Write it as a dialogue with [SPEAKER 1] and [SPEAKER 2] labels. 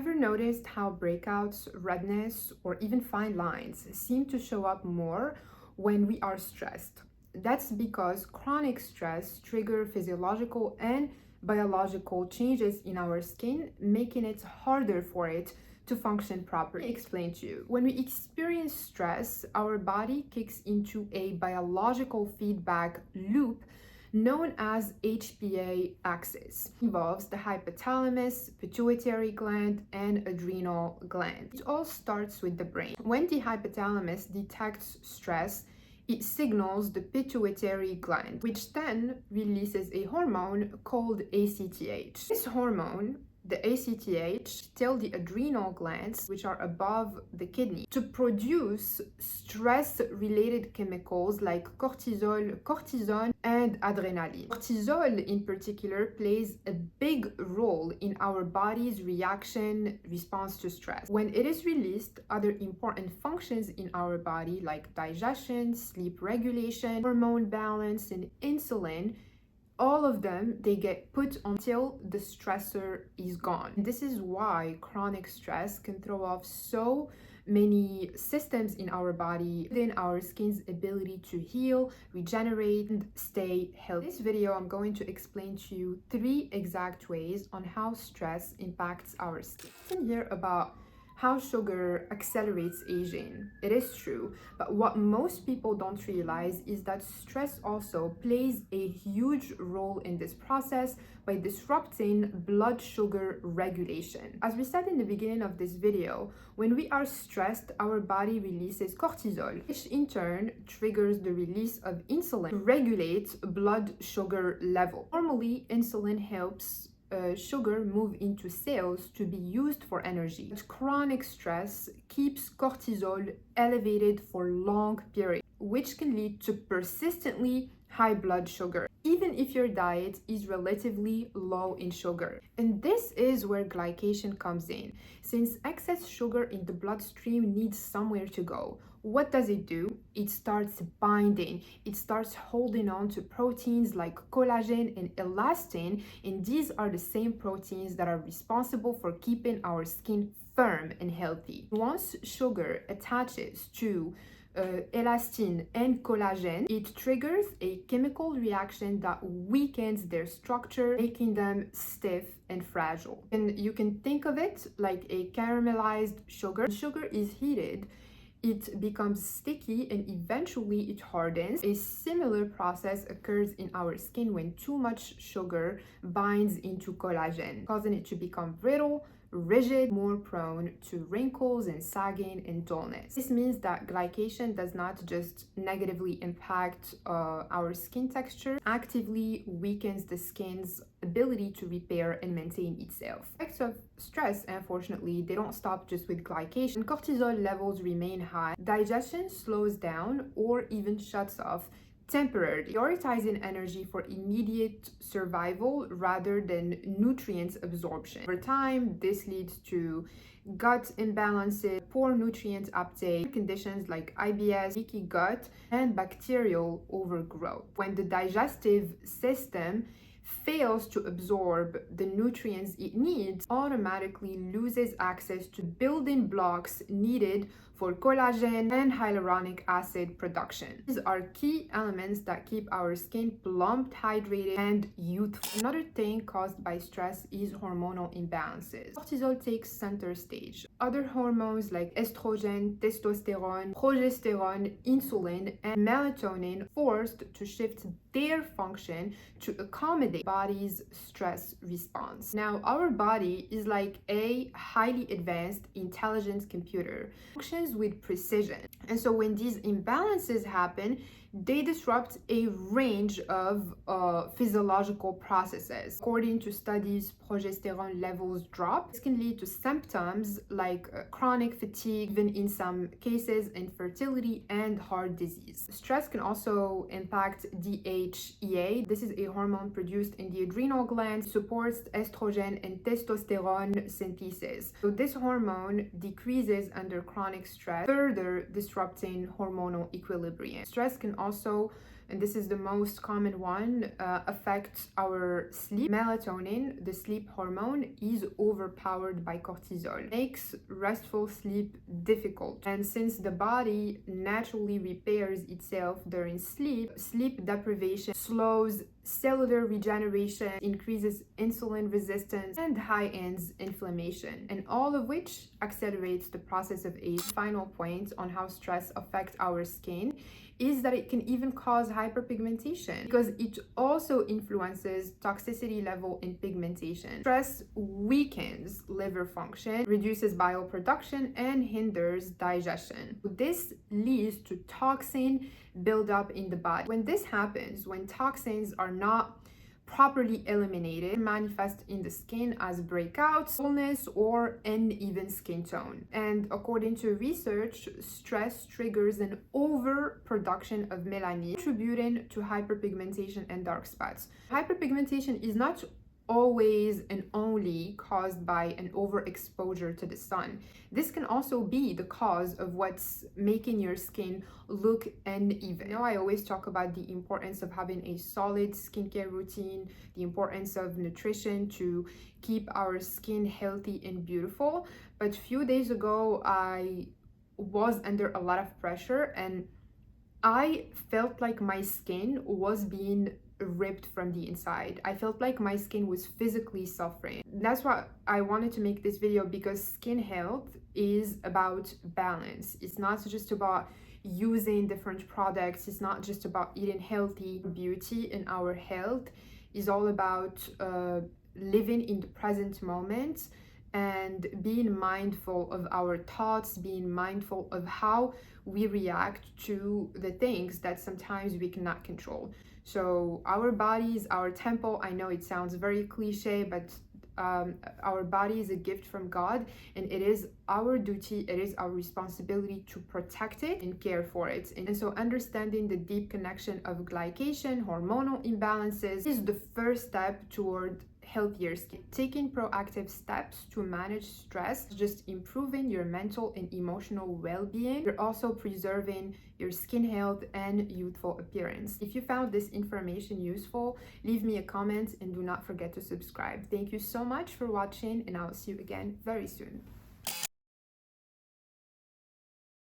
[SPEAKER 1] Ever noticed how breakouts, redness, or even fine lines seem to show up more when we are stressed? That's because chronic stress triggers physiological and biological changes in our skin, making it harder for it to function properly. Let me explain to you. When we experience stress, our body kicks into a biological feedback loop known as HPA axis. It involves the hypothalamus, pituitary gland, and adrenal gland. It all starts with the brain. When the hypothalamus detects stress, it signals the pituitary gland, which then releases a hormone called ACTH. This hormone, the ACTH, tell the adrenal glands, which are above the kidney, to produce stress-related chemicals like cortisol, cortisone, and adrenaline. Cortisol, in particular, plays a big role in our body's response to stress. When it is released, other important functions in our body like digestion, sleep regulation, hormone balance, and insulin, all of them, they get put until the stressor is gone. And this is why chronic stress can throw off so many systems in our body, within our skin's ability to heal, regenerate, and stay healthy. In this video, I'm going to explain to you 3 exact ways on how stress impacts our skin. You can hear about how sugar accelerates aging. It is true, but what most people don't realize is that stress also plays a huge role in this process by disrupting blood sugar regulation. As we said in the beginning of this video, when we are stressed, our body releases cortisol, which in turn triggers the release of insulin to regulate blood sugar level. Normally, insulin helps sugar move into cells to be used for energy. But chronic stress keeps cortisol elevated for long periods, which can lead to persistently high blood sugar, even if your diet is relatively low in sugar. And this is where glycation comes in. Since excess sugar in the bloodstream needs somewhere to go, what does it do? It starts binding. It starts holding on to proteins like collagen and elastin, and these are the same proteins that are responsible for keeping our skin firm and healthy. Once sugar attaches to elastin and collagen, it triggers a chemical reaction that weakens their structure, making them stiff and fragile. And you can think of it like a caramelized sugar. When sugar is heated, it becomes sticky and eventually it hardens. A similar process occurs in our skin when too much sugar binds into collagen, causing it to become brittle, rigid, more prone to wrinkles and sagging and dullness. This means that glycation does not just negatively impact our skin texture, actively weakens the skin's ability to repair and maintain itself. Effects of stress, unfortunately, they don't stop just with glycation. When cortisol levels remain high, digestion slows down or even shuts off temporarily, prioritizing energy for immediate survival rather than nutrients absorption. Over time, this leads to gut imbalances, poor nutrient uptake, conditions like IBS, leaky gut, and bacterial overgrowth. When the digestive system fails to absorb the nutrients it needs, automatically loses access to building blocks needed for collagen and hyaluronic acid production. These are key elements that keep our skin plump, hydrated, and youthful. Another thing caused by stress is hormonal imbalances. Cortisol takes center stage. Other hormones like estrogen, testosterone, progesterone, insulin, and melatonin forced to shift their function to accommodate body's stress response. Now, our body is like a highly advanced intelligent computer, functions with precision. And so when these imbalances happen, they disrupt a range of physiological processes. According to studies, progesterone levels drop. This can lead to symptoms like chronic fatigue, even in some cases infertility and heart disease. Stress can also impact DHEA. This is a hormone produced in the adrenal glands, supports estrogen and testosterone synthesis. So this hormone decreases under chronic stress, further disrupting hormonal equilibrium. Stress can also and this is the most common one, affects our sleep. Melatonin, the sleep hormone, is overpowered by cortisol, makes restful sleep difficult. And since the body naturally repairs itself during sleep, sleep deprivation slows cellular regeneration, increases insulin resistance, and heightens inflammation, and all of which accelerates the process of aging. Final point on how stress affects our skin is that it can even cause hyperpigmentation because it also influences toxicity level in pigmentation. Stress weakens liver function, reduces bile production, and hinders digestion. This leads to toxin buildup in the body. When this happens, when toxins are not properly eliminated, manifest in the skin as breakouts, fullness, or uneven skin tone. And according to research, stress triggers an overproduction of melanin, contributing to hyperpigmentation and dark spots. Hyperpigmentation is not always and only caused by an overexposure to the sun. This can also be the cause of what's making your skin look uneven. I always talk about the importance of having a solid skincare routine, the importance of nutrition to keep our skin healthy and beautiful. But a few days ago, I was under a lot of pressure and I felt like my skin was being ripped from the inside. I felt like my skin was physically suffering. That's why I wanted to make this video, because skin health is about balance. It's not just about using different products. It's not just about eating healthy. Beauty and our health is all about living in the present moment and being mindful of our thoughts, being mindful of how we react to the things that sometimes we cannot control. So our body is our temple. I know it sounds very cliche, but our body is a gift from God, and it is our duty, it is our responsibility to protect it and care for it. And so understanding the deep connection of glycation, hormonal imbalances is the first step toward healthier skin. Taking proactive steps to manage stress, just improving your mental and emotional well-being. You're also preserving your skin health and youthful appearance. If you found this information useful, leave me a comment and do not forget to subscribe. Thank you so much for watching, and I'll see you again very soon.